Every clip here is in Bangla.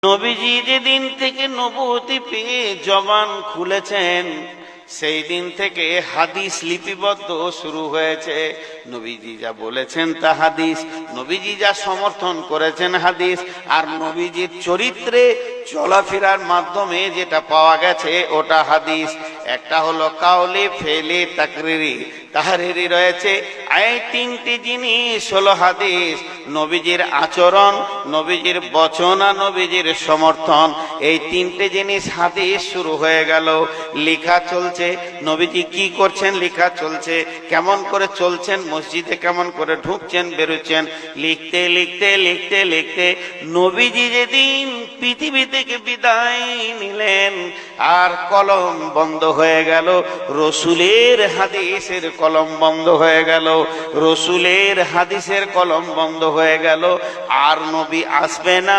নবীজি যেদিন থেকে নবুয়তি পেয়ে জবান খুলেছেন সেই দিন থেকে হাদিস লিপিবদ্ধ শুরু হয়েছে। নবীজি যা বলেছেন তা হাদিস, নবীজি যা সমর্থন করেছেন হাদিস, আর নবীজির চরিত্রে চলাফেরার মাধ্যমে যেটা পাওয়া গেছে ওটা হাদিস। একটা হলো কাউলি, ফেলি, তাকরিরি। তাহরিরি রয়েছে। এই তিনটি জিনিস হলো হাদিস। নবীজির আচরণ, নবীজির বচন আর নবীজির সমর্থন, এই তিনটে জিনিস হাদিস শুরু হয়ে গেল। লেখা চলছে নবীজি কি করছেন, লেখা চলছে কেমন করে চলছেন, মসজিদে কেমন করে ঢুকছেন বেরোচ্ছেন, লিখতে লিখতে লিখতে লিখতে নবীজি যেদিন পৃথিবী থেকে বিদায় নিলেন আর কলম বন্ধ হয়ে গেল, রসুলের হাদিসের কলম বন্ধ হয়ে গেল, রসুলের হাদিসের কলম বন্ধ হয়ে গেল। আর নবী আসবে না,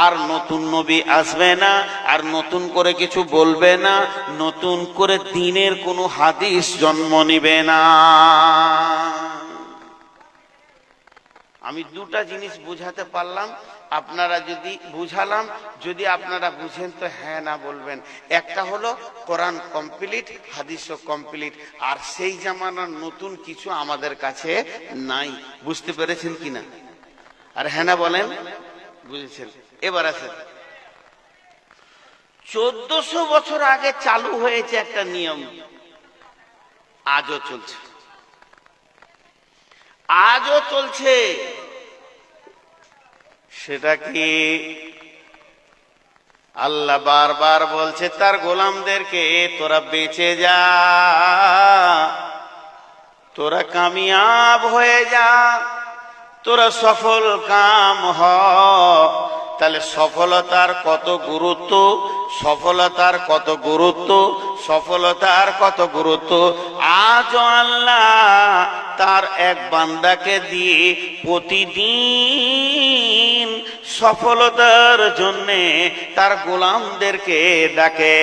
আর নতুন নবী আসবে না, আর নতুন করে কিছু বলবে না, নতুন করে দ্বীনের কোনো হাদিস জন্ম নিবে না। আমি দুটা জিনিস বুঝাতে পারলাম, আপনারা যদি বুঝালাম, যদি আপনারা বুঝেন তো হ্যাঁ না বলবেন। একটা হলো কোরআন কমপ্লিট, হাদিসও কমপ্লিট, আর সেই জামানার নতুন কিছু আমাদের কাছে নাই। বুঝতে পেরেছেন কিনা? আর হ্যাঁ না বলেন, বুঝেছেন? এবার আছে 1400 বছর আগে চালু হয়েছে একটা নিয়ম, আজও চলছে, আজও চলছে। সেটা কি? আল্লাহ বারবার বলছে তার গোলামদেরকে, তোরা বেঁচে যা, তোরা কামিয়াব হয়ে যা, তোরা সফল কাম হ। তাহলে সফলতার কত গুরুত্ব, সফলতার কত গুরুত্ব, সফলতার কত গুরুত্ব। আজ আল্লাহ তার এক বান্দাকে দিয়ে প্রতিদিন সফলতার জন্যে তার গোলামদেরকে ডাকে।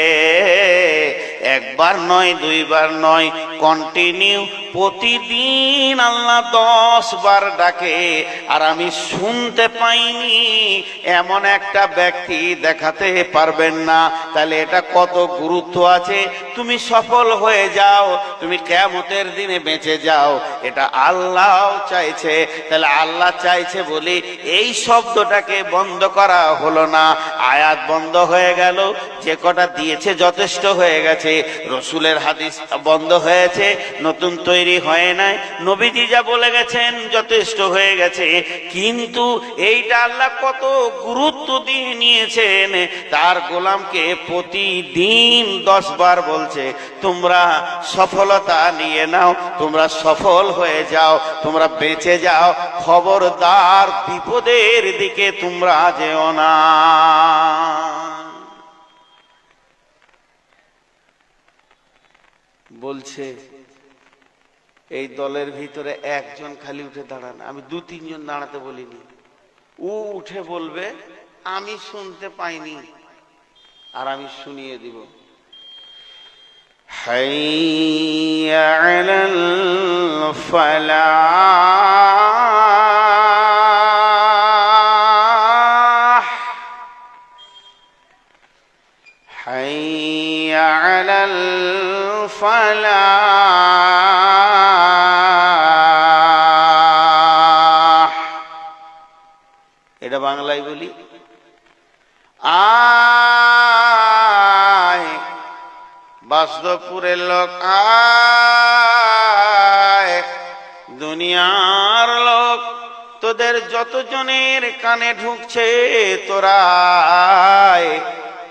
একবার নয়, দুইবার নয়, কন্টিনিউ প্রতিদিন আল্লাহ 10 বার ডাকে। আর আমি শুনতে পাইনি এমন একটা ব্যক্তি দেখাতে পারবেন না। তাহলে এটা কত গুরুত্ব আছে। তুমি সফল হয়ে যাও, তুমি কিয়ামতের দিনে বেঁচে যাও, এটা আল্লাহ চাইছে। তাহলে আল্লাহ চাইছে বলে এই শব্দটাকে বন্ধ করা হলো না, আয়াত বন্ধ হয়ে গেল, যে কটা দিয়েছে যথেষ্ট হয়ে গেছে। রসুলের হাদিস বন্ধ হয়েছে, নতুন তৈরি হয় নাই। নবীজি যা বলে গেছেন যথেষ্ট হয়ে গেছে। কিন্তু এইটা আল্লাহ কত গুরুত্ব দিয়ে নিয়েছেন, তার গোলামকে প্রতিদিন 10 বার বলছে তোমরা সফলতা নিয়ে নাও, তোমরা সফল হয়ে যাও, তোমরা বেঁচে যাও, খবরদার বিপদের দিকে তোমরা যেও না। বলছে এই দলের ভিতরে একজন খালি উঠে দাঁড়ান। আমি 2-3 জন দাঁড়াতে বলিনি। ও উঠে বলবে আমি শুনতে পাইনি, আর আমি শুনিয়ে দিব। হাইয়া আলাল ফালাহ, হাইয়া আলাল ফালাহ। এটা বাংলায় বলি, আয় বাসদপুরের লোক আয়, দুনিয়ার লোক, তোদের যতজনের কানে ঢুকছে তোরা আয়,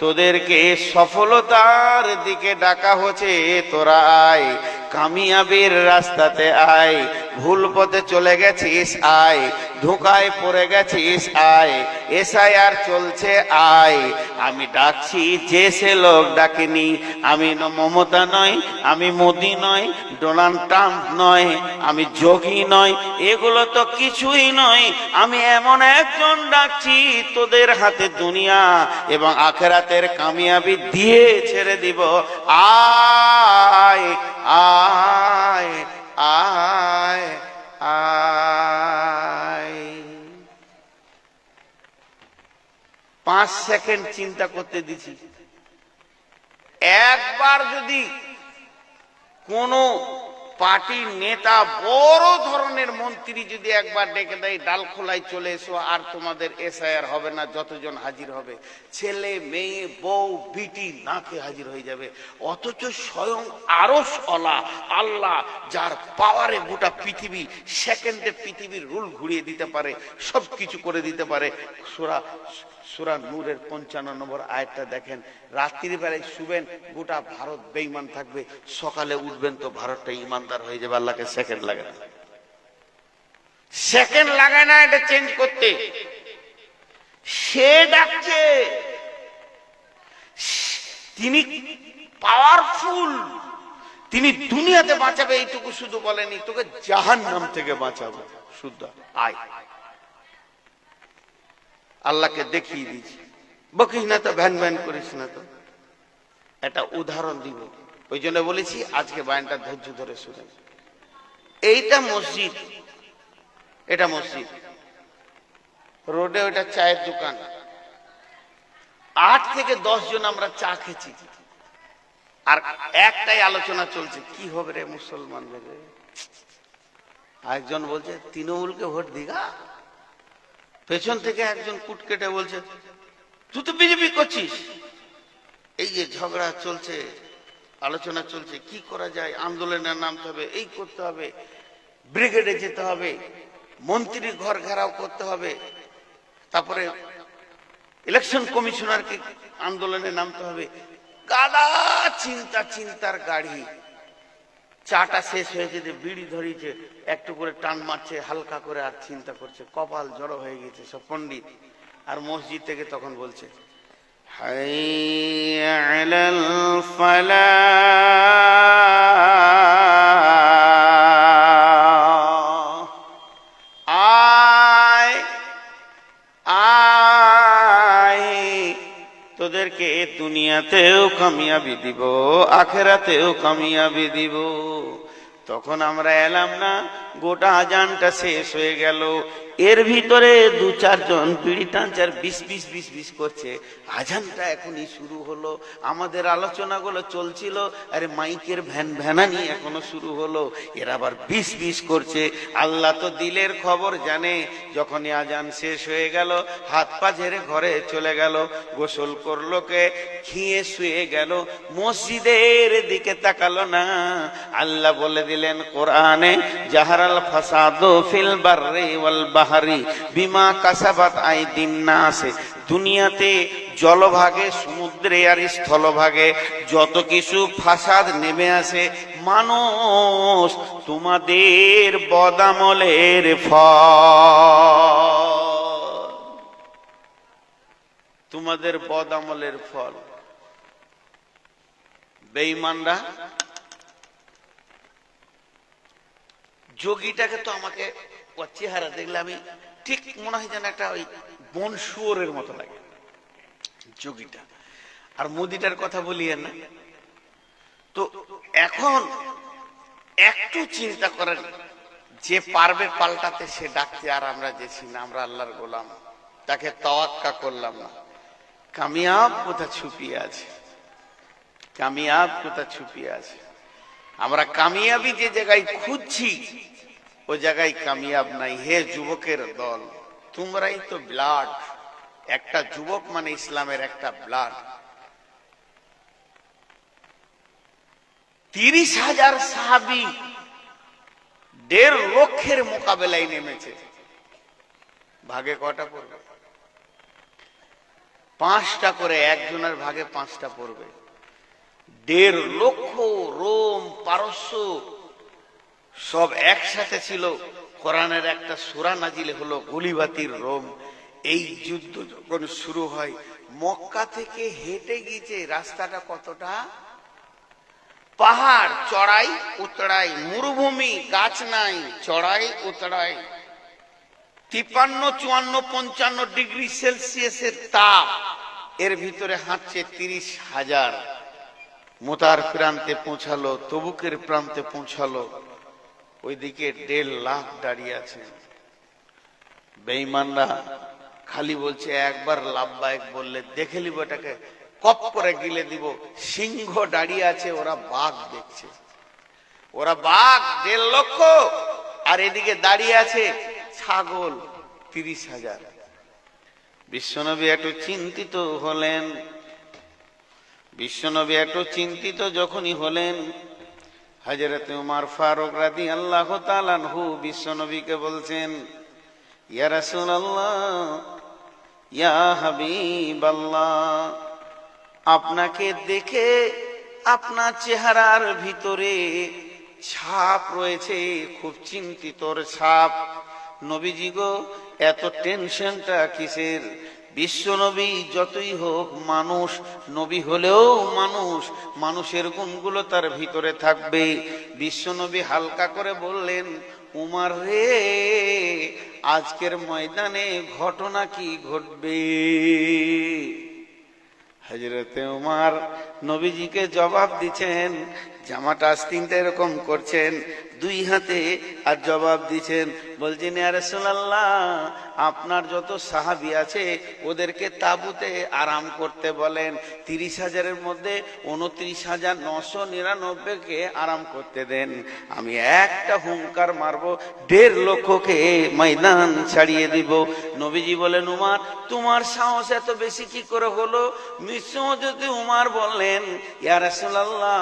তোদেরকে সফলতার দিকে ডাকা হচ্ছে, তোরা আয়, কামিয়াবির রাস্তাতে আয়। ভুল পথে চলে গেছিস আয়, ধোঁকায় পড়ে গেছিস আয়, এসআইআর চলছে আয়। আমি ডাকছি যে সে লোক ডাকেনি। আমি মমতা নয়, আমি মোদি নয়, ডোনাল্ড ট্রাম্প নয়, আমি যোগী নয়, এগুলো তো কিছুই নয়। আমি এমন একজন ডাকছি তোদের হাতে দুনিয়া এবং আখেরাতের কামিয়াবি দিয়ে ছেড়ে দিব। আয় আয় আয় আয়। 5 সেকেন্ড চিন্তা করতে দিছি। একবার যদি কোন পার্টির নেতা বড় ধরনের মন্ত্রী যদি একবার ডেকে দেয় ডালখোলায় চলে এসো, আর তোমাদের এসআইআর হবে না, যতজন হাজির হবে ছেলে মেয়ে বউ বিটি নাকে হাজির হয়ে যাবে। অথচ স্বয়ং আরশ ওয়ালা আল্লাহ, যার পাওয়ারে গোটা পৃথিবী সেকেন্ডে পৃথিবীর রুল ঘুরিয়ে দিতে পারে, সবকিছু করে দিতে পারে। সূরা নূরের 55 নম্বর আয়াতটা দেখেন। রাত্রির বেলায় শুবেন, গোটা ভারত বেঈমান থাকবে, সকালে উঠবেন তো ভারতটা ইমানদার হয়ে যাবে। আল্লাহকে সেকেন্ড লাগে না, সেকেন্ড লাগায় না এটা চেঞ্জ করতে। সে ডাকছে, তিনি পাওয়ারফুল, তিনি দুনিয়াতে বাঁচাবে এইটুকু শুধু বলেনি, তোকে জাহান্নাম থেকে বাঁচাবো, শুদ্ধ আয়। আল্লাহকে দেখিয়ে দিয়েছি, বকিস না তো, ভ্যান ভ্যান করিস না তো। একটা উদাহরণ দিব, ওই জন্য বলেছি আজকে বয়ানটা ধৈর্য ধরে শুনেন। এইটা মসজিদ, এটা মসজিদ, রোডে ওইটা চায়ের দোকান। 8 থেকে 10 জন আমরা চা খেয়েছি, আর একটাই আলোচনা চলছে, কি হবে রে মুসলমানদের। একজন বলছে তৃণমূলকে ভোট দিগা, পেছন থেকে একজন কুট কেটে বলছে তুই তো বিজেপি করছিস। এই যে ঝগড়া চলছে, আলোচনা চলছে, কি করা যায়, আন্দোলনের নামতে হবে, এই করতে হবে, ব্রিগেডে যেতে হবে, মন্ত্রীর ঘর ঘেরাও করতে হবে, তারপরে ইলেকশন কমিশনারকে আন্দোলনে নামতে হবে। গাদা চিন্তার গাড়ি। চাটা শেষ হয়েছে, যে বিড়ি ধরিয়েছে, একটু করে টান মারছে হালকা করে, আর চিন্তা করছে, কপাল জড়ো হয়ে গেছে সব পণ্ডিত। আর মসজিদ থেকে তখন বলছে হাইয়া আলাল ফালাহ, আয় আয়, তোদেরকে দুনিয়াতেও কামিয়াবি দিব, আখেরাতেও কামিয়াবি দিব। তখন আমরা এলাম না, গোটা আজানটা শেষ হয়ে গেল, এর ভিতরে 2-4 জন বিড়ি টানচার বিশ করছে। আজানটা এখনই শুরু হলো, আমাদের আলোচনাগুলো চলছিল, আরে মাইকের ভ্যানানি এখনো শুরু হলো, এরা আবার বিশ করছে। আল্লাহ তো দিলের খবর জানে। যখনই আজান শেষ হয়ে গেল, হাত পা ঝেড়ে ঘরে চলে গেল, গোসল করলো, কে খেয়ে শুয়ে গেল, মসজিদের দিকে তাকালো না। আল্লাহ বলে দিলেন কোরআনে, জাহারাল ফাসাদু ফিল বাররি ওয়াল বাহরি বিমা কাসাবাত আইদিন নাস। দুনিয়াতে জলভাগে, সমুদ্রে আর স্থলভাগে যত কিছু ফাসাদ নেমে আসে, মানুষ তোমাদের বদামলের ফল, তোমাদের বদামলের ফল। বেঈমানরা, যোগীটাকে তো আমাকে ও চেহারা দেখলে আমি ঠিক মনে হয় যেন একটা ওই বন শুয়োরের মতো লাগে যোগীটা। আর মোদিটার কথা বলিয়েন না তো। এখন একটু চিন্তা করেন, যে পারবে পাল্টাতে সে ডাকতে, আর আমরা যেছি না, আমরা আল্লাহর গোলাম, তাকে তাওয়াক্কা করলাম না। কামিয়াব কোথা ছুপিয়ে আছে, কামিয়াব কোথা ছুপিয়ে আছে। আমরা কামিয়াবি যে জায়গায় খুঁজছি, ওই জায়গায় কামিয়াব নাই। হে যুবকের দল, তোমরাই তো ব্লাড। একটা যুবক মানে ইসলামের একটা ব্লাড। 30,000 সাহাবী 1.5 লক্ষের মোকাবেলায় নেমেছে। ভাগে কটা পড়বে? 5টা করে, একজনের ভাগে 5টা পড়বে। 1.5 লক্ষ রোম পারস্য সব একসাথে ছিল। কোরআনের একটা সূরা নাজিল হলো, গুলিবাতির রোম। এই যুদ্ধ যখন শুরু হয়, মক্কা থেকে হেঁটে গিয়েছে। রাস্তাটা কতটা? পাহাড়, চড়াই উতরাই, মরুভূমি, গাছ নাই, চড়াই উতরাই, 53, 54, 55 ডিগ্রি সেলসিয়াসের তাপ। এর ভিতরে হাঁটছে 30,000। মোতার প্রান্তে পৌঁছালো, তবুকের প্রান্তে পৌঁছালো, ওইদিকে 1.5 লাখ দাঁড়িয়ে আছে। বেঈমানরা খালি বলছে একবার লাব্বাইক বললে দেখে নিব এটাকে, কপ করে গিলে দিব। সিংহ দাঁড়িয়ে আছে, ওরা বাঘ দেখছে। ওরা বাঘ 1.5 লক্ষ, আর এদিকে দাঁড়িয়ে আছে ছাগল 30,000। বিশ্বনবী একটু চিন্তিত হলেন। বিশ্বনবী একটু চিন্তিত যখনই হলেন, হযরত উমর ফারুক রাদিয়াল্লাহু তাআলা আনহু বিশ্বনবীকে বলছেন, ইয়া রাসূলুল্লাহ, ইয়া হাবিবাল্লাহ, আপনাকে দেখে আপনার চেহারার ভিতরে ছাপ রয়েছে, খুব চিন্তিতর ছাপ। নবীজি গো, এত টেনশনটা কিসের? বিশ্বনবী যতই হোক মানুষ, নবী হলেও মানুষ, মানুষের গুণগুলো তার ভিতরে থাকবে। বিশ্বনবী হালকা করে বললেন, উমর রে, আজকের ময়দানে ঘটনা কি ঘটবে? হযরতে উমর নবীজিকে জবাব দিচ্ছেন, জামাটা আস্তিনটা এরকম করছেন 2 হাতে, আর জবাব দিচ্ছেন, বলছেন, ইয়া রাসূলুল্লাহ, আপনার যত সাহাবী আছে ওদেরকে তাবুতে আরাম করতে বলেন। 30,000-এর মধ্যে 29,999-কে আরাম করতে দেন। আমি একটা হুঙ্কার মারবো, 1.5 লক্ষকে ময়দান ছাড়িয়ে দিব। নবীজি বলেন, উমর, তোমার সাহস এত বেশি কি করে হলো? বিশ্বনবী উমর বললেন, ইয়া রাসূলুল্লাহ,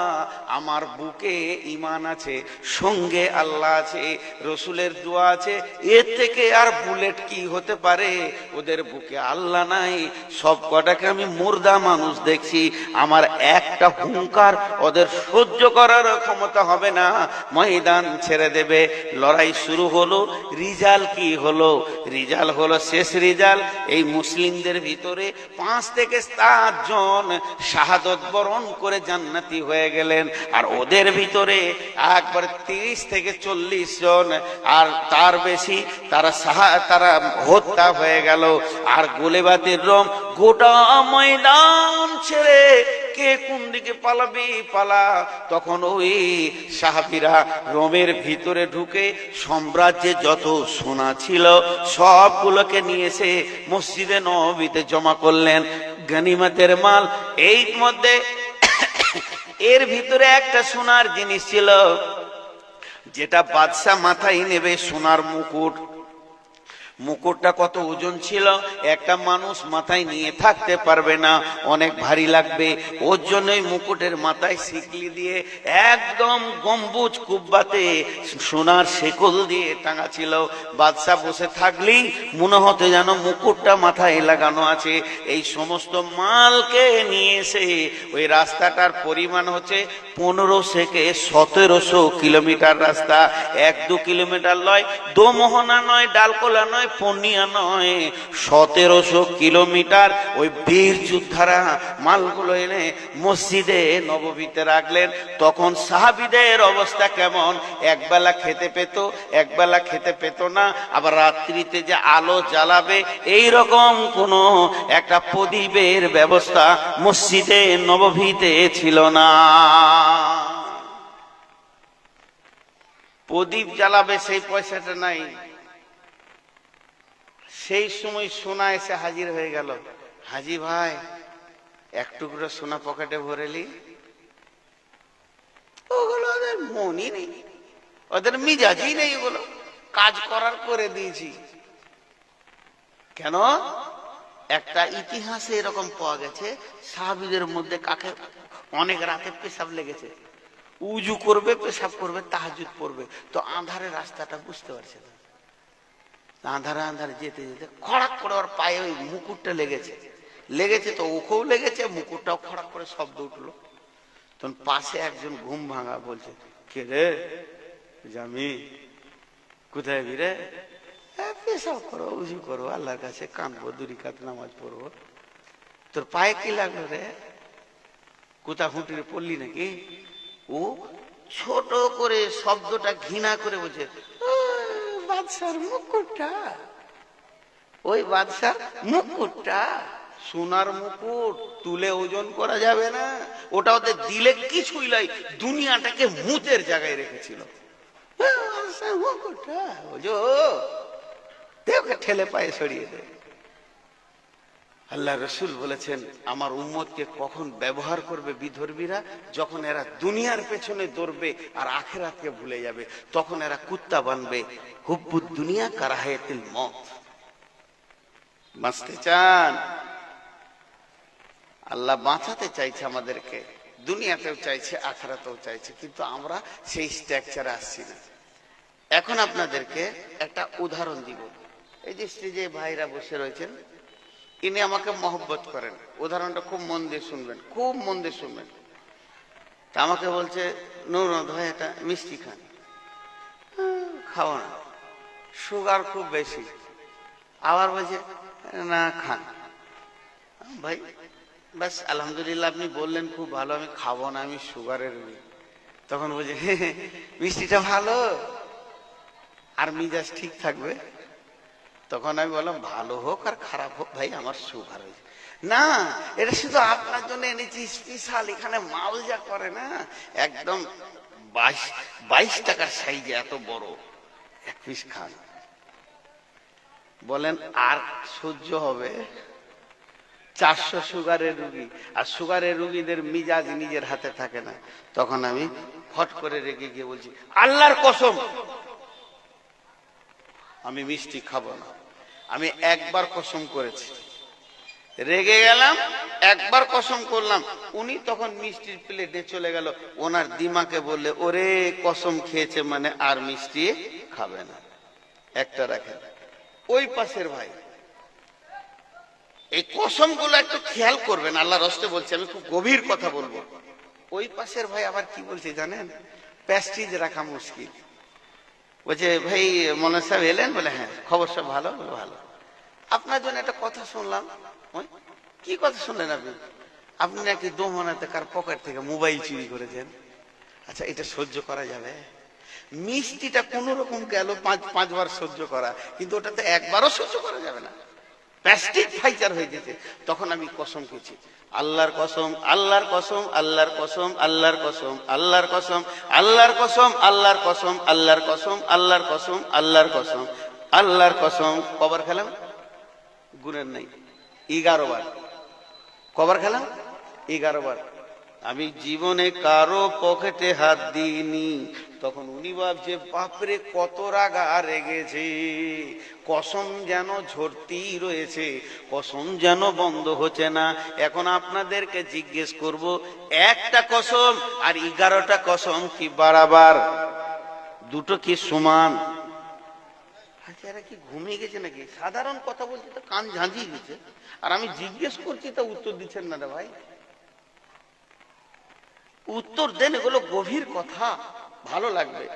আমার বুকে ঈমান আছে, সঙ্গে আল্লাহ আছে, রসুলের দোয়া আছে, এর থেকে আর বুলেট কি হতে পারে? ওদের বুকে আল্লাহ নাই, সব কটাকে আমি মুর্দা মানুষ দেখছি। আমার একটা হুঙ্কার ওদের সহ্য করার ক্ষমতা হবে না, ময়দান ছেড়ে দেবে। লড়াই শুরু হলো। রিজাল কি হলো? রিজাল হলো, শেষ রিজাল, এই মুসলিমদের ভিতরে 5 থেকে 7 জন শাহাদত বরণ করে জান্নাতি হয়ে গেলেন। আর ওদের ভিতরে একবার 30 থেকে 40 জন, আর তার বেশি তারা হত্যা হয়ে গেল। আর গোলেবাতির রোম গোটা ময়দান ছেড়ে কে কোন দিকে পালাবে পালা। তখন ওই সাহাবীরা রোমের ভিতরে ঢুকে সাম্রাজ্যে যত সোনা ছিল সবগুলোকে নিয়ে এসে মসজিদে নববীতে জমা করলেন, গনিমতের মাল। এই মধ্যে এর ভিতরে একটা সোনার জিনিস ছিল, যেটা বাদশা মাথায় নেবে, সোনার মুকুট। মুকুটটা কত ওজন ছিল? একটা মানুষ মাথায় নিয়ে থাকতে পারবে না, অনেক ভারী লাগবে। ওর জন্যই মুকুটের মাথায় শিকলি দিয়ে একদম গম্বুজ কুব্বাতে সোনার শেকল দিয়ে টাঙা ছিল। বাদশা বসে থাকলেই মনে হতো যেন মুকুটটা মাথায় লাগানো আছে। এই সমস্ত মালকে নিয়ে এসে ওই রাস্তাটার পরিমাণ হচ্ছে 15 থেকে 1700 কিলোমিটার রাস্তা। 1-2 কিলোমিটার নয়, দোমোহনা নয়, ডালকোলা নয়, পূর্ণিয়া নয়, 1700 কিলোমিটার। ওই বীর যোদ্ধারা মালগুলো এনে মসজিদে নববীতে রাখলেন। তখন সাহাবীদের অবস্থা কেমন? একবেলা খেতে পেত, একবেলা খেতে পেত না। আবার রাত্রিতে যে আলো জ্বালাবে এই রকম কোন একটা প্রদীপের ব্যবস্থা মসজিদে নববীতে ছিল না। প্রদীপ জ্বালাবে সেই পয়সাটা নাই। সেই সময় সোনা এসে হাজির হয়ে গেল। হাজি ভাই, এক টুকরো সোনা পকেটে ভরেলি? ওগুলো ওদের মনই নেই, ওদের মিজাজই নেই, ওগুলো কাজ করার করে দিয়েছি। কেন? একটা ইতিহাসে এরকম পাওয়া গেছে, সাহাবীদের মধ্যে কাকে অনেক রাতে পেশাব লেগেছে, উজু করবে, পেশাব করবে, তাহাজ্জুদ পড়বে, তো আঁধারে রাস্তাটা বুঝতে পারছে না। আঁধারে আঁধারে যেতে যেতে খড়াক করে ওর পায়ে ওই মুকুটটা লেগেছে, তো ওকেও লেগেছে, মুকুটটাও খড়াক করে শব্দ উঠলো। তখন পাশে একজন ঘুম ভাঙা বলছে, কে রে জামি, কোথায় বিরে? পেশাব করো, উজু করো, আল্লাহর কাছে কাঁদবো, 2 রাকাত নামাজ পড়বো। তোর পায়ে কি লাগলো রে? কোথা হুঁটিরে পড়লি নাকি? ও ছোট করে শব্দটা ঘৃণা করে বলছে, বাদশার মুকুটটা, ওই বাদশার মুকুটটা, সোনার মুকুট, তুলে ওজন করা যাবে না, ওটা ওদের দিলে কিছুই নাই, দুনিয়াটাকে মুতের জায়গায় রেখেছিল। মুকুটটা ওজো, ওকে ঠেলে পায়ে সরিয়ে দে। আল্লাহ রসুল বলেছেন, আমার উম্মতকে কখন ব্যবহার করবে বিধর্মীরা? যখন এরা দুনিয়ার পেছনে দৌড়বে আর আখিরাতকে ভুলে যাবে, তখন এরা কুত্তা বানবে। হুব্বুদ দুনিয়া কারাহায়াতিল মত। বাঁচতে চান? আল্লাহ বাঁচাতে চাইছে আমাদেরকে, দুনিয়াতেও চাইছে, আখিরাতেও চাইছে, কিন্তু আমরা সেই স্ট্রাকচারে আসছি না। এখন আপনাদেরকে একটা উদাহরণ দিব। এই যে স্টেজে ভাইরা বসে রয়েছেন, ইনি আমাকে মহব্বত করেন। উদাহরণটা খুব মন দিয়ে শুনবেন, খুব মন দিয়ে শুনবেন। তা আমাকে বলছে, নূর ভাই একটা মিষ্টি খান। খাও না, সুগার খুব বেশি। আবার বলছে, না খান। ভাই ব্যাস আলহামদুলিল্লাহ, আপনি বললেন খুব ভালো, আমি খাবো না, আমি সুগারের রোগী। তখন বলছে, মিষ্টিটা ভালো আর মিজাজ ঠিক থাকবে। তখন আমি বললাম, ভালো হোক আর খারাপ হোক ভাই, আমার সুগার হয়েছে। না, এটা শুধু আপনার জন্য এনেছি স্পেশাল। এখানে মাল যা করে না, একদম 22 টাকার সাইজে এত বড় এক পিস খান। বলেন আর সহ্য হবে? 400 সুগারের রুগী, আর সুগারের রুগীদের মিজাজ নিজের হাতে থাকে না। তখন আমি ফট করে রেগে গিয়ে বলছি, আল্লাহর কসম আমি মিষ্টি খাবো না। আমি একবার কসম করেছি, রেগে গেলাম, একবার কসম করলাম। উনি তখন মিষ্টির প্লেটে চলে গেল, ওনার দিমাকে বললে, ওরে কসম খেয়েছে মানে আর মিষ্টি খাবে না। একটা রাখেন। ওই পাশের ভাই, এই কসম গুলো একটু খেয়াল করবেন, আল্লাহ রস্তে বলছে, আমি খুব গভীর কথা বলবো। ওই পাশের ভাই আবার কি বলছে জানেন? প্যাস্টিজ রাখা মুশকিল। বলছে, ভাই মৌলানা সাহেব এলেন? বলে হ্যাঁ। খবর সব ভালো? বলে ভালো। আপনার জন্য একটা কথা শুনলাম। কি কথা শুনলেন আপনি? আপনি নাকি দোমনাতে কার পকেট থেকে মোবাইল চুরি করেছেন। আচ্ছা, এটা সহ্য করা যাবে? মিষ্টিটা কোন রকম গেল, 5বার সহ্য করা, কিন্তু ওটাতে একবারও সহ্য করা যাবে না। প্লাস্টিক ফাইচার হয়ে গেছে। তখন আমি কসম খেয়েছি, আল্লাহর কসম, আল্লাহর কসম, আল্লাহর কসম, আল্লাহর কসম, আল্লাহর কসম, আল্লাহর কসম, আল্লাহর কসম, আল্লাহর কসম, আল্লাহর কসম, আল্লাহর কসম, আল্লাহর কসম। কবার খেলাম? গুণের নাই, 11 বার। কবার খেলাম? 11 বার। আমি জীবনে কারো পকেটে হাত দিইনি। তখন উনি ভাবছে, বাপরে কত রাগা রেগেছে, কসম যেন ঝরতেই রয়েছে, কসম যেন বন্ধ হচ্ছে না। এখন আপনাদেরকে জিজ্ঞেস করব, একটা কসম আর 11টা কসম কি বাড়াবার? দুটো কি সমান? এরা কি ঘুমিয়ে গেছে নাকি? সাধারণ কথা বলছে তো কান ঝাঁঝিয়ে গেছে, আর আমি জিজ্ঞেস করছি তা উত্তর দিচ্ছেন না রে ভাই। উত্তর দেন, এগুলো গভীর কথা, ভালো লাগবে।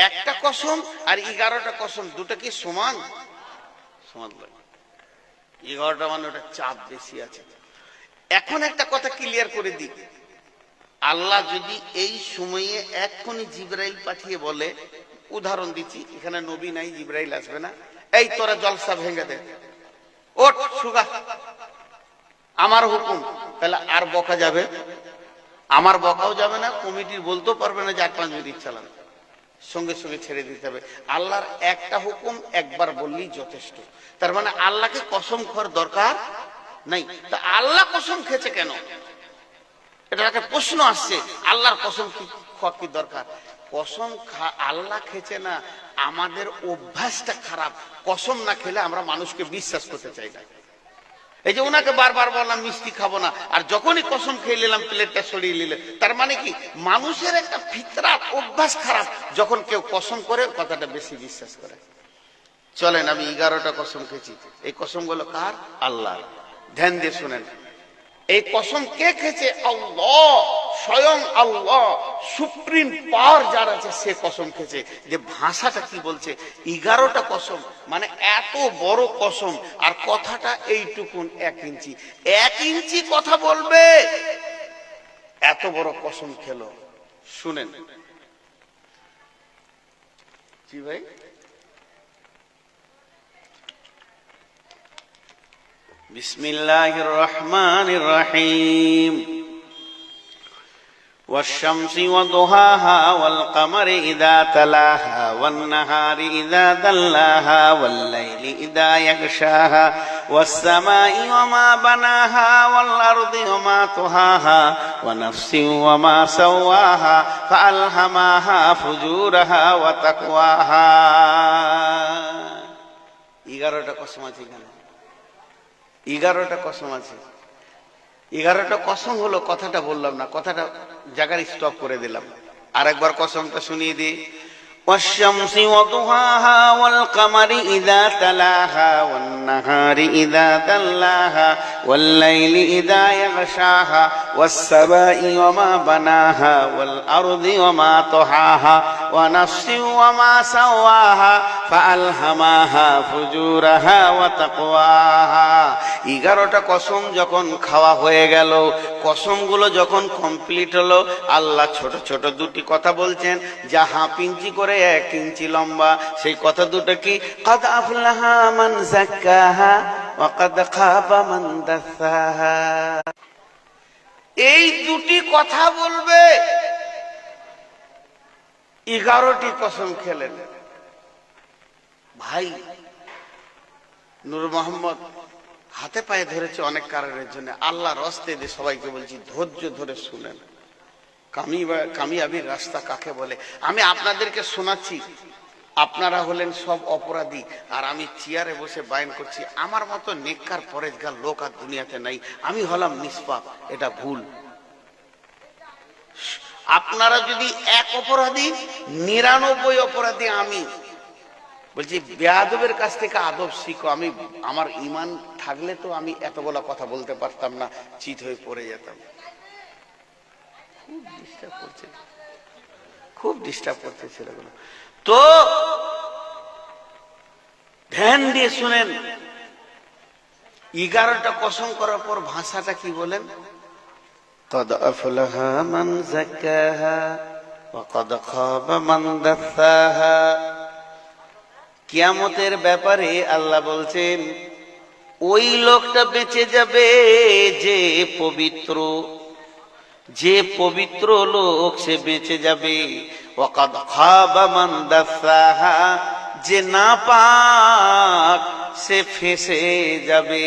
একটা কসম আর 11টা কসম, দুটো কি সমান? সমান লাগে। 11টা মানে ওটা চাপ বেশি আছে। এখন একটা কথা ক্লিয়ার করে দিই, আল্লাহ যদি এই সময়ে এক্ষুনি জিবরাইল পাঠিয়ে বলে, উদাহরণ দিচ্ছি, এখানে নবী নাই, জিবরাইল আসবে না, এই তোরা জলসা ভেঙে দে, ওঠ সুগা, আমার হুকুম, তাহলে আর বকা যাবে? আমার বকাও যাবে না, কমিটির বলতেও পারবে না যে 8-5 মিনিট চালান, সঙ্গে সঙ্গে ছেড়ে দিতে হবে। আল্লাহর একটা হুকুম একবার বললেই যথেষ্ট। তার মানে আল্লাহকে কসম খাওয়ার দরকার নাই। তা আল্লাহ কসম খেয়েছে কেন? এটা একটা প্রশ্ন আসছে, আল্লাহর কসম খাওয়া কি দরকার? কসম আল্লাহ খেয়েছে না, আমাদের অভ্যাসটা খারাপ। কসম না খেলে আমরা মানুষকে বিশ্বাস করতে চাই না। এই যে ওনাকে বারবার বললাম মিষ্টি খাবো না, আর যখনই কসম খেয়ে নিলাম প্লেটটা সরিয়ে নিলে, তার মানে কি মানুষের একটা ফিতরাত অভ্যাস খারাপ, যখন কেউ কসম করে কথাটা বেশি বিশ্বাস করে। চলেন, আমি 11টা কসম খেয়েছি। এই কসমগুলো কার? আল্লাহর। ধ্যান দিয়ে শুনেন, এই কসম কে খেয়েছে? আল্লাহ, স্বয়ং আল্লাহ, সুপ্রিম পাওয়ার যার আছে সে কসম খেয়েছে। যে ভাষাটা কি বলছে, 11টা কসম মানে এত বড় কসম, আর কথাটা এইটুকুন 1 ইঞ্চি। 1 ইঞ্চি কথা বলবে, এত বড় কসম খেলো। শুনেন জি ভাই, বিসমিল্লাহির রহমানির রহিম। والشمس وضحاها والقمر إذا تلاها والنهار إذا دلاها والليل إذا يغشاها والسماء وما بناها والأرض وما طحاها ونفس وما سواها فألهمها فجورها وتقواها 11টা কসম আছে এখানে 11টা কসম আছে 11টা কসম হলো কথাটা বললাম না কথাটা জায়গায় স্টপ করে দিলাম আরেকবার কসমটা শুনিয়ে দিই والشمس وضحاها والقمر إذا تلاها والنهار إذا دلاها والليل إذا يغشاها والسماء وما بناها والأرض وما طحاها ونفس وما سواها فألهمها فجورها وتقواها 11টা কসম যখন খাওয়া হয়ে গেল কসমগুলো যখন কমপ্লিট হলো আল্লাহ ছোট ছোট দুটি কথা বলছেন যা হাফ ইঞ্চি করে 1 ইঞ্চি লম্বা সেই কথা দুটো কি قد أفلح من زكاها وقد خاب من دساها এই দুটি কথা বলবে 11টি কসম খেলেন ভাই নূর মোহাম্মদ হাতে পায়ে ধরেছে অনেক কারণের জন্য আল্লাহর রাস্তে দিয়ে সবাইকে বলছি ধৈর্য ধরে শুনেন কামিয়াবির রাস্তা কাকে বলে আমি আপনাদেরকে শোনাচ্ছি আপনারা হলেন সব অপরাধী আর আমি চেয়ারে বসে বায়ান করছি আমার মতো নেককার পরেজগার লোক আর দুনিয়াতে নাই আমি হলাম নিষ্পাপ এটা ভুল আপনারা যদি এক অপরাধী 99 অপরাধী আমি বলছি বেয়াদবের কাছ থেকে আদব শিখো আমি আমার ঈমান থাকলে তো আমি এতগুলো কথা বলতে পারতাম না চিত হয়ে পড়ে যেতাম খুব ডিস্টার্ব করছে ছেলেগুলো তো ধ্যান দিয়ে শুনেন 11টা কসম করার পর ভাষাটা কি বলেন قد أفلح من زكاها وقد خاب من دساها কিয়ামতের ব্যাপারে আল্লাহ বলছেন ওই লোকটা বেঁচে যাবে যে পবিত্র লোক সে বেঁচে যাবে ওয়াকাদ খাবা মান দাসাহা যে নাপাক সে ফেঁসে যাবে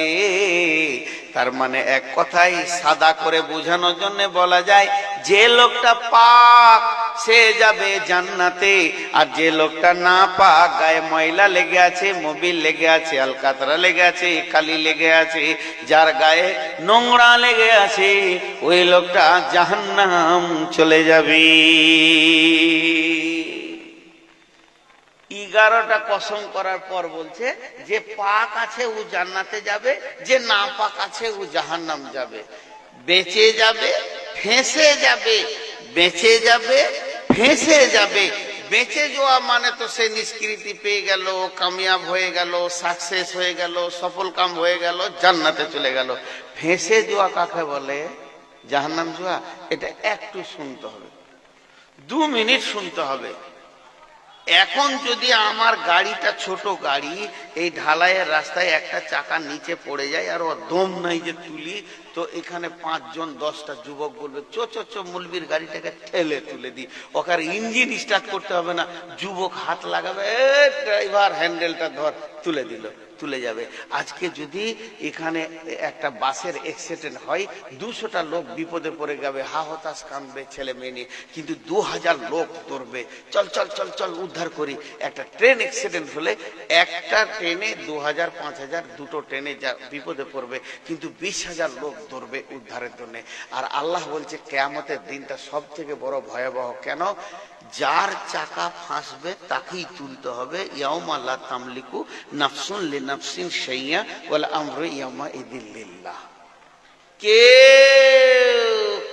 তার মানে এক কথাই সাদা করে বোঝানোর জন্য বলা যায় যে লোকটা পাক সে যাবে জান্নাতে আর যে লোকটা না পাক গায়ে ময়লা লেগে আছে মোবিল লেগে আছে আলকাতরা লেগে আছে কালি লেগে আছে যার গায়ে নোংরা লেগে আছে ওই লোকটা জাহান্নাম চলে যাবে 11টা কসম করার পর বলছে যে পাক আছে ও জান্নাতে যাবে যে না পাক আছে ও জাহান্নাম যাবে বেঁচে যাবে ফেঁসে যাবে বেঁচে যাবে ফেঁসে যাবে বেঁচে যাওয়া মানে তো সে নিষ্কৃতি পেয়ে গেল কামিয়াব হয়ে গেল সাকসেস হয়ে গেল সফল কাম হয়ে গেল জান্নাতে চলে গেল ফেঁসে যাওয়া কাকে বলে জাহান্নাম যাওয়া এটা একটু শুনতে হবে 2 মিনিট শুনতে হবে এখন যদি আমার গাড়িটা ছোট গাড়ি এই ঢালাইয়ের রাস্তায় একটা চাকা নিচে পড়ে যায় আর ও দম নাই যে তুলি তো এখানে 5 জন 10টা যুবক বলবে চো মুলবির গাড়িটাকে ঠেলে তুলে দি ওকে ইঞ্জিন স্টার্ট করতে হবে না যুবক হাত লাগাবে ড্রাইভার হ্যান্ডেলটা ধর তুলে দিল তুলে যাবে আজকে যদি এখানে একটা বাসের অ্যাক্সিডেন্ট হয় 200টা লোক বিপদে পড়ে যাবে হা হতাশ কাঁদবে ছেলে মেয়ে নিয়ে কিন্তু 2000 লোক দৌড়বে চল উদ্ধার করি একটা ট্রেন অ্যাক্সিডেন্ট হলে একটা ট্রেনে 2000 5000 দুটো ট্রেনে যা বিপদে পড়বে কিন্তু 20000 লোক দৌড়বে উদ্ধারের জন্য আর আল্লাহ বলছে কিয়ামতের দিনটা সব থেকে বড় ভয়াবহ কেন যার চাকা ফাঁসবে তাকেই তুলতে হবে ইয়াউমা লা তামলিকু নাফসুন লিনাফসিন শাইয়া ওয়াল আমরু ইয়াউমা ইযিল লিল্লাহ কে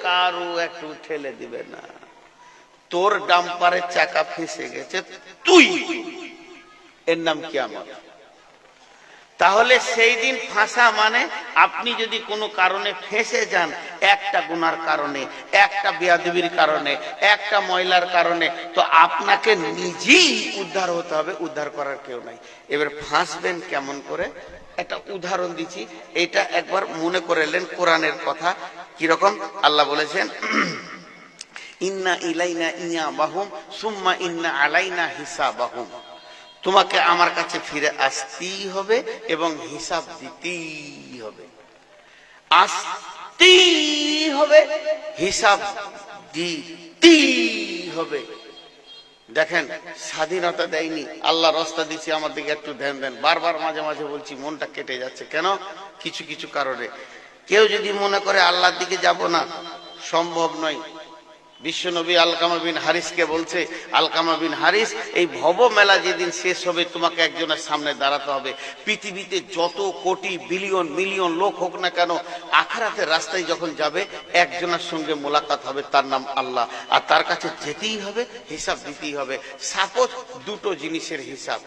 কারু একটু ঠেলে দিবে না তোর ডাম্পারের চাকা ফেঁসে গেছে তুই এর নাম কিয়ামত তাহলে সেই দিন ফাঁসা মানে আপনি যদি কোনো কারণে ফেঁসে যান একটা গুনার কারণে একটা বেয়াদবির কারণে একটা ময়লার কারণে তো আপনাকে নিজেই উদ্ধার হতে হবে উদ্ধার করার কেউ নাই এবার ফাঁসবেন কেমন করে একটা উদাহরণ দিচ্ছি এটা একবার মনে করে নেন কোরআনের কথা কিরকম আল্লাহ বলেছেন ইন্না ইলাইনা ইয়াবাহুম সুম্মা ইন্না আলাইনা হিসাবাহুম তোমাকে আমার কাছে ফিরে আসতেই হবে এবং হিসাব দিতেই হবে, আসতেই হবে, হিসাব দিতেই হবে। দেখেন, স্বাধীনতা দেয়নি, আল্লাহ রাস্তা দিচ্ছে, আমার দিকে একটু ধ্যান দেন। বারবার মাঝে মাঝে বলছি, মনটা কেটে যাচ্ছে কেন? কিছু কিছু কারণে। কেউ যদি মনে করে আল্লাহর দিকে যাব না, সম্ভব নয়। বিশ্বনবী আলকামা বিন হারিসকে বলছে, আলকামা বিন হারিস, এই ভব মেলা যেদিন শেষ হবে তোমাকে একজনের সামনে দাঁড়াতে হবে। পৃথিবীতে যত কোটি বিলিয়ন মিলিয়ন লোক হোক না কেন, আখিরাতের রাস্তায় যখন যাবে একজনের সঙ্গে মোলাকাত হবে, তার নাম আল্লাহ। আর তার কাছে যেতেই হবে, হিসাব দিতেই হবে। সাপোজ দুটো জিনিসের হিসাব,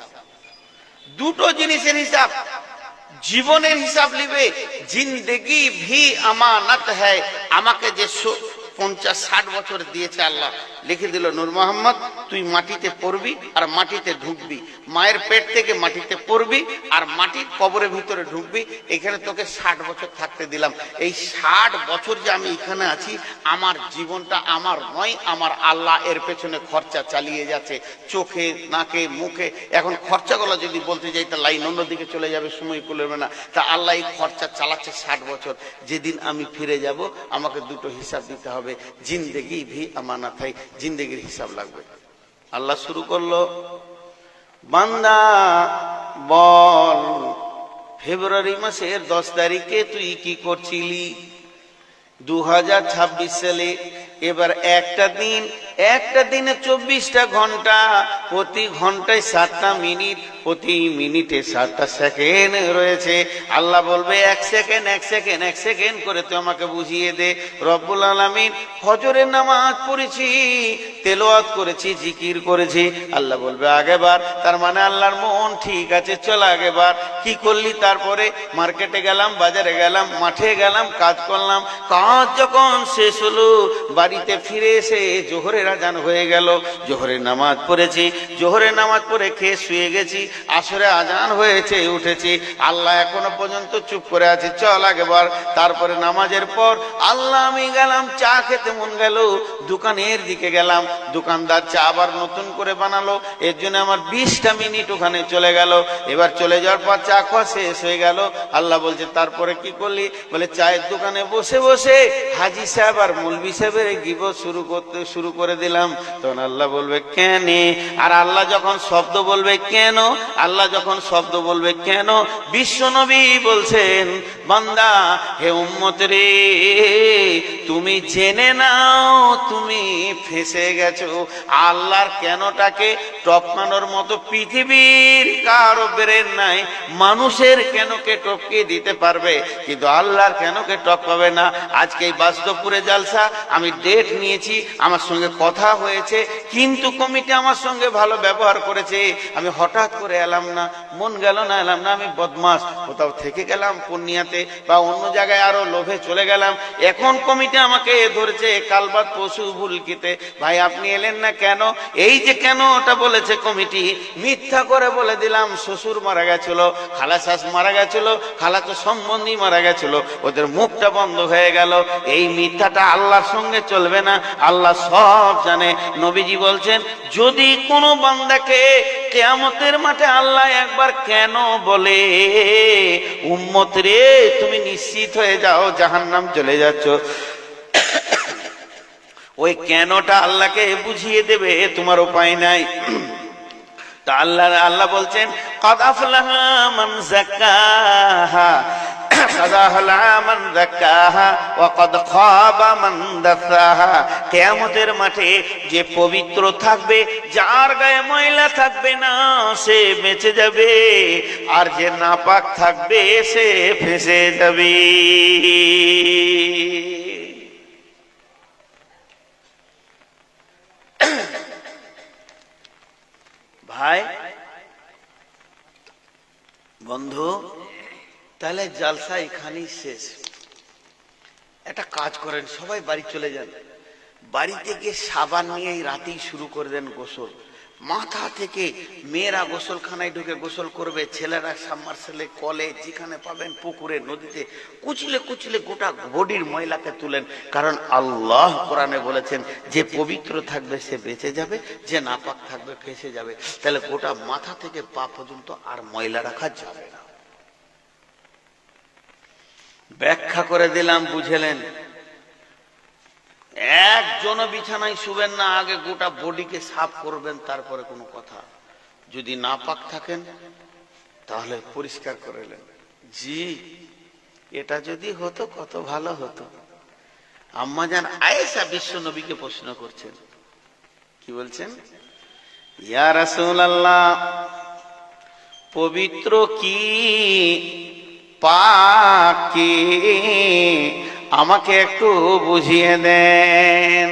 দুটো জিনিসের হিসাব, জীবনের হিসাব নিবে। জিন্দেগি ভি আমানত হ্যায়। আমাকে যে 50-60 বছর দিয়েছে আল্লাহ, লিখে দিল, নূর মোহাম্মদ তুই মাটিতে পড়বি আর মাটিতে ঢুকবি, মায়ের পেট থেকে মাটিতে পড়বি আর মাটির কবরের ভিতরে ঢুকবি। এখানে তোকে 60 বছর থাকতে দিলাম। এই 60 বছর যে আমি এখানে আছি, আমার জীবনটা আমার নয়, আমার আল্লাহ এর পেছনে খরচা চালিয়ে যাচ্ছে, চোখে নাকে মুখে। এখন খরচাগুলো যদি বলতে যাই তা লাইন অন্যদিকে চলে যাবে, সময় কুলাবে না। তা আল্লাহ এই খরচা চালাচ্ছে 60 বছর। যেদিন আমি ফিরে যাব, আমাকে দুটো হিসাব দিতে হবে। জিন্দেগি ভি আমানত হ্যায়, জিন্দেগির হিসাব লাগবে। আল্লাহ শুরু করলো, বান্দা বল ফেব্রুয়ারি মাসের 10 তারিখে তুই কি করছিলি? 2026 সালে। এবার একটা দিনে 24টা ঘন্টা, প্রতি ঘন্টায় 7টা মিনিট, প্রতি মিনিটে 7টা সেকেন্ড রয়েছে। আল্লাহ বলবে, এক সেকেন্ড করে তুই আমাকে বুঝিয়ে দে। রব্বুল আলামিন, ফজরের নামাজ পড়েছি, তেলাওয়াত করেছি, জিকির করেছি। আল্লাহ বলবে, আগেবার। তার মানে আল্লাহর মন ঠিক আছে, চল আগেবার। কি করলি? তারপরে মার্কেটে গেলাম, বাজারে গেলাম, মাঠে গেলাম, কাজ করলাম। কাজ যখন শেষ হলো, বাড়িতে ফিরে এসে জোহরের আজান হয়ে গেল, জোহরের নামাজ পড়েছি, জোহরের নামাজ পড়ে খেয়ে শুয়ে গেছি, আসরে আজান হয়েছে, উঠেছি। আল্লাহ এখনো পর্যন্ত চুপ করে আছে, চল আগেবার। তারপরে নামাজের পর আল্লাহ আমি গেলাম, চা খেতে মন গেল, দোকানের দিকে গেলাম, দোকানদার চা আবার নতুন করে বানালো, এর জন্য আমার 20টা মিনিট ওখানে চলে গেল। এবার চলে যাওয়ার পর চা খাওয়া শেষ হয়ে গেল। আল্লাহ বলছে, তারপরে কি করলি? বলে, চায়ের দোকানে বসে বসে হাজি সাহেব আর মৌলভী সাহেবের গিবত শুরু করে দিলাম। তখন আল্লাহ বলবে, কেন? আর আল্লাহ যখন শব্দ বলবে কেন, আল্লাহ যখন শব্দ বলবে কেন, বিশ্বনবী বলছেন, বান্দা হে উম্মত রে, তুমি জেনে নাও তুমি ফেঁসে গেছো। আল্লাহর কেনটাকে টপকানোর মতো পৃথিবীর কারো ব্রেন নাই। মানুষের কেনকে টপকিয়ে দিতে পারবে, কিন্তু আল্লাহর কেনকে টপকাবে না। আজকে এই বাসুদেবপুরে জালসা, আমি ডেট নিয়েছি, আমার সঙ্গে কথা হয়েছে, কিন্তু কমিটি আমার সঙ্গে ভালো ব্যবহার করেছে। আমি হঠাৎ করে এলাম না, মন গেল না, এলাম না। আমি বদমাস, কোথাও থেকে গেলাম পূর্ণিয়াতে বা অন্য জায়গায়, আরো লোভে চলে গেলাম। এখন কমিটি আমাকে ধরেছে কালবাদ পশু ভুলকিতে, ভাই আপনি এলেন না কেন? এই যে কেন ওটা বলেছে কমিটি, মিথ্যা করে বলে দিলাম শ্বশুর মারা গেছিল, খালা শাশ মারা গেছিল, খালাতো সম্বন্ধী মারা গেছিল, ওদের মুখটা বন্ধ হয়ে গেল। এই মিথ্যাটা আল্লাহর সঙ্গে চলবে না, আল্লাহ সব জানে। নবীজি বলছেন, যদি কোনো বান্দাকে কিয়ামতের মাঠে আল্লাহ একবার কেন বলে, উম্মত রে তুমি নিশ্চিত হয়ে যাও জাহান্নাম চলে যাচ্ছ, ওই কেনটা আল্লাহকে বুঝিয়ে দেবে, তোমার উপায় নাই। তা আল্লাহ বলছেন, قد أفلح من زكاها قد أفلح من زكاها وقد خاب من دساها। কিয়ামতের মাঠে যে পবিত্র থাকবে, যার গায়ে ময়লা থাকবে না, সে বেঁচে যাবে, আর যে নাপাক থাকবে সে ফেঁসে যাবে। ভাই বন্ধু, তাহলে জালসা এখানেই শেষ। একটা কাজ করেন, সবাই বাড়ি চলে যান, বাড়িতে গিয়ে সাবান নিয়ে রাতেই শুরু করে দেন গোসল। মাথা থেকে মেয়েরা গোসলখানায় ঢুকে গোসল করবে, ছেলেরা সাবমার্সেলে, কলে, যেখানে পাবেন পুকুরে, নদীতে কুচলে কুচলে গোটা বডির ময়লাকে তুলেন। কারণ আল্লাহ কোরআনে বলেছেন যে পবিত্র থাকবে সে বেঁচে যাবে, যে নাপাক থাকবে ফেঁসে যাবে। তাহলে গোটা মাথা থেকে পা পর্যন্ত আর ময়লা রাখা যাবে না। ব্যাখ্যা করে দিলাম, বুঝলেন? একজনও বিছানায় শুবেন না, আগে গোটা বডিকে সাফ করবেন, তারপরে কোনো কথা। যদি নাপাক থাকেন তাহলে পরিষ্কার করে নেন। জি, এটা যদি হতো কত ভালো হতো। আম্মাজান আয়েশা বিশ্ব নবীকে প্রশ্ন করছেন, কি বলছেন? ইয়া রাসূলুল্লাহ, পবিত্র কি পাক কি, আমাকে একটু বুঝিয়ে দেন।